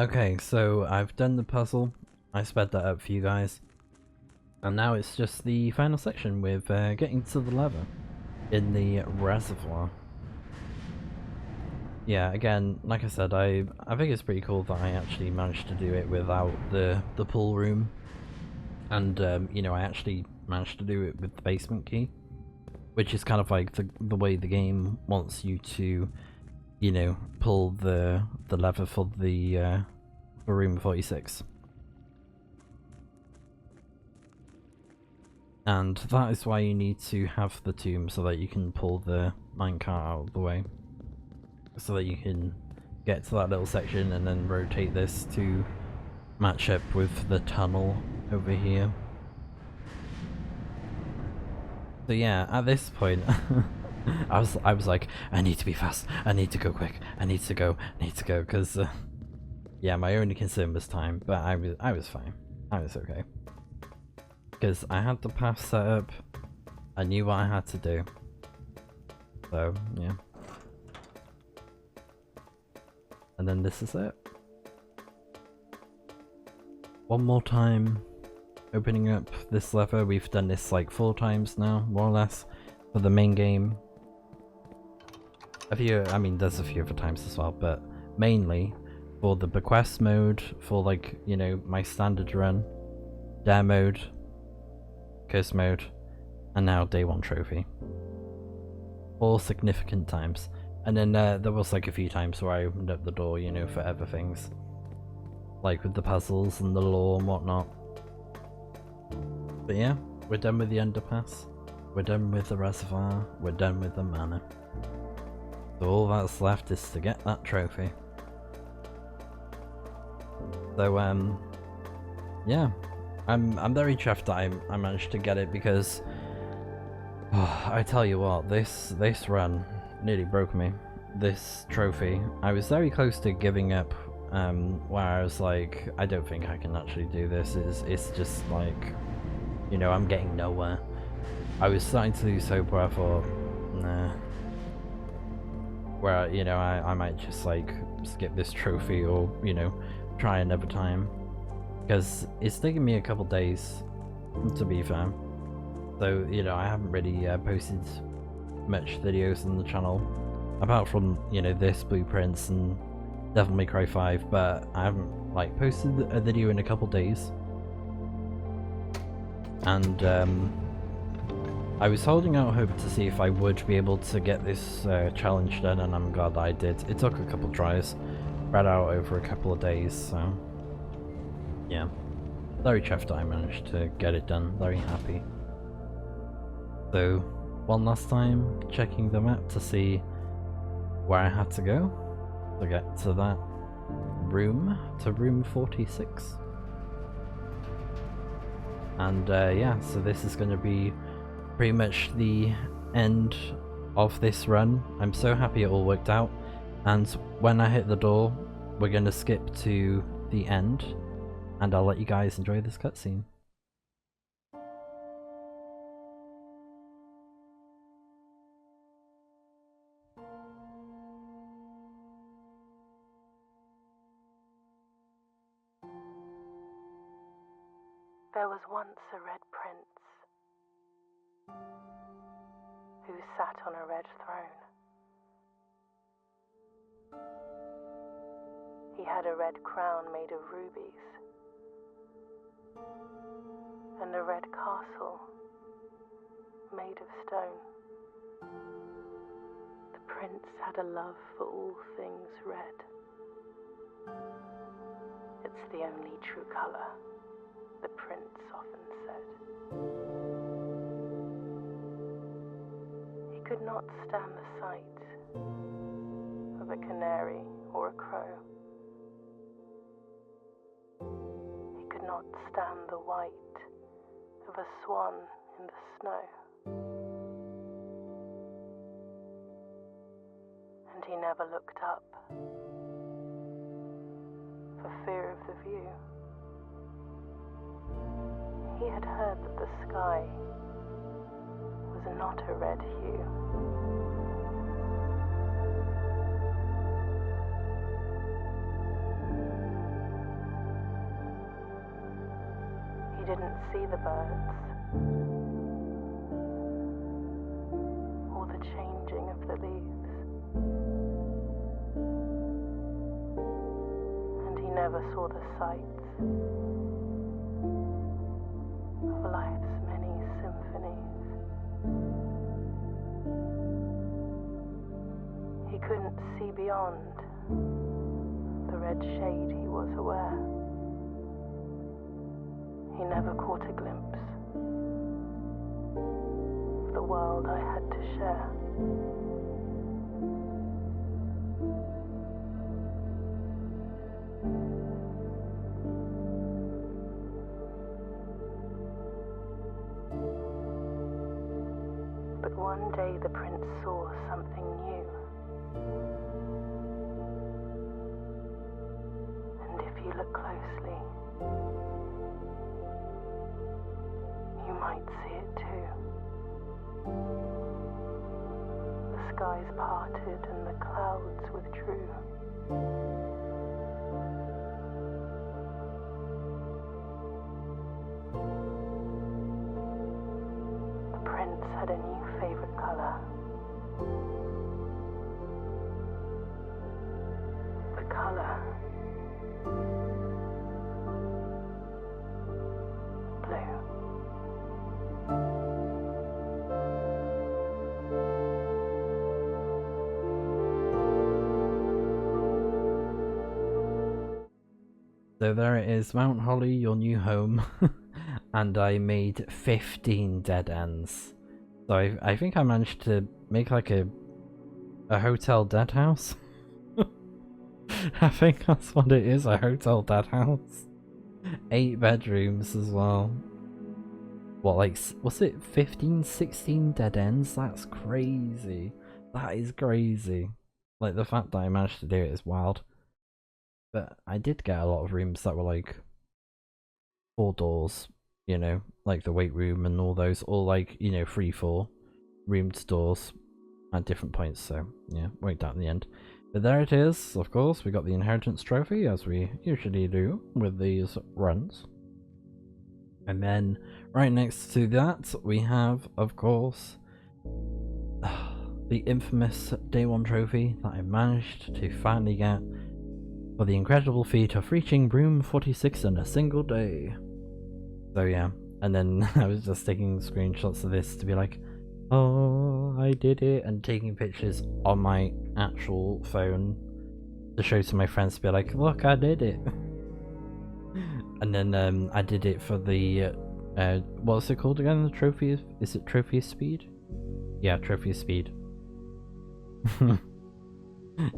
Okay, so I've done the puzzle. I sped that up for you guys. And now it's just the final section with getting to the lever in the reservoir. Yeah, again, like I said, I think it's pretty cool that I actually managed to do it without the pool room. And, you know, I actually managed to do it with the basement key. Which is kind of like the way the game wants you to, you know, pull the lever for the for room 46. And that is why you need to have the tomb, so that you can pull the minecart out of the way. So that you can get to that little section and then rotate this to match up with the tunnel over here. So yeah, at this point, I was like, I need to be fast, I need to go quick, I need to go, because yeah, my only concern was time, but I was fine, I was okay, because I had the path set up, I knew what I had to do, so yeah, and then this is it. One more time. Opening up this lever. We've done this like 4 times now, more or less, for the main game. I mean, there's a few other times as well, but mainly for the bequest mode, for like, you know, my standard run, dare mode, curse mode, and now day 1 trophy. 4 significant times. And then there was like a few times where I opened up the door, you know, for other things. Like with the puzzles and the lore and whatnot. But yeah, we're done with the underpass, we're done with the reservoir, we're done with the manor. So all that's left is to get that trophy. So yeah, I'm very chuffed that I managed to get it, because I tell you what, this run nearly broke me. This trophy, I was very close to giving up, where I was like, I don't think I can actually do this. It's just like, you know, I'm getting nowhere. I was starting to lose hope, where I thought, nah. Where, you know, I might just like skip this trophy, or, you know, try another time. Because it's taken me a couple days, to be fair. So, you know, I haven't really posted much videos on the channel. Apart from, you know, this, Blueprints, and Devil May Cry 5, but I haven't, like, posted a video in a couple days. And I was holding out hope to see if I would be able to get this challenge done, and I'm glad I did. It took a couple tries, spread out over a couple of days, so yeah. Very chuffed I managed to get it done, very happy. So, one last time, checking the map to see where I had to go to get to that room, to room 46. And yeah, so this is going to be pretty much the end of this run. I'm so happy it all worked out, and when I hit the door, we're going to skip to the end, and I'll let you guys enjoy this cutscene. There was once a red prince who sat on a red throne. He had a red crown made of rubies and a red castle made of stone. The prince had a love for all things red. It's the only true color, the prince often said. He could not stand the sight of a canary or a crow. He could not stand the white of a swan in the snow. And he never looked up for fear of the view. He had heard that the sky was not a red hue. see the birds or the changing of the leaves, and he never saw the sights of life's many symphonies. He couldn't see beyond the red shade he was aware. He never caught a glimpse of the world I had to share. But one day the prince saw something new. And if you look closely, you might see it too. The skies parted and the clouds withdrew. The prince had a new favorite color. The color blue. So there it is, Mount Holly, your new home. And I made 15 dead ends. So I think I managed to make like a hotel dead house. I think that's what it is, a hotel dead house. 8 bedrooms as well. What, like, was it 15, 16 dead ends? That's crazy. That is crazy. Like, the fact that I managed to do it is wild. But I did get a lot of rooms that were like 4 doors, you know, like the weight room and all those, or like, you know, 3-4 roomed doors at different points. So yeah, worked out in the end. But there it is, of course, we got the inheritance trophy, as we usually do with these runs. And then right next to that we have, of course, the infamous day 1 trophy that I managed to finally get for the incredible feat of reaching room 46 in a single day. So yeah, and then I was just taking screenshots of this to be like, oh, I did it, and taking pictures on my actual phone to show to my friends to be like, look, I did it. And then I did it for the, what's it called again? The trophy, is it Trophy of Speed? Yeah, Trophy of Speed.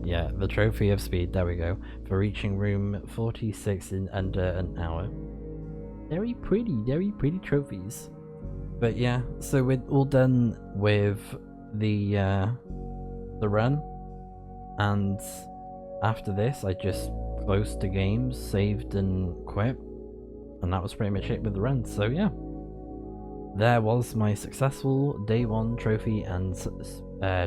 Yeah, the Trophy of Speed, there we go, for reaching room 46 in under an hour. Very pretty trophies. But yeah, so we're all done with the run, and after this I just closed the game, saved and quit, and that was pretty much it with the run. So yeah, there was my successful day 1 trophy and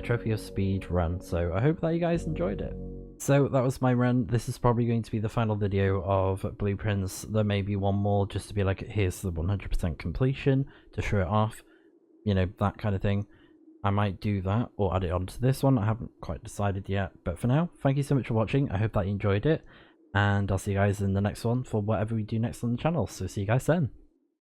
Trophy of Speed run. So I hope that you guys enjoyed it. So that was my run. This is probably going to be the final video of Blueprints. There may be one more just to be like, here's the 100% completion to show it off, you know, that kind of thing. I might do that or add it onto this one. I haven't quite decided yet, but for now, thank you so much for watching. I hope that you enjoyed it, and I'll see you guys in the next one for whatever we do next on the channel. So see you guys then.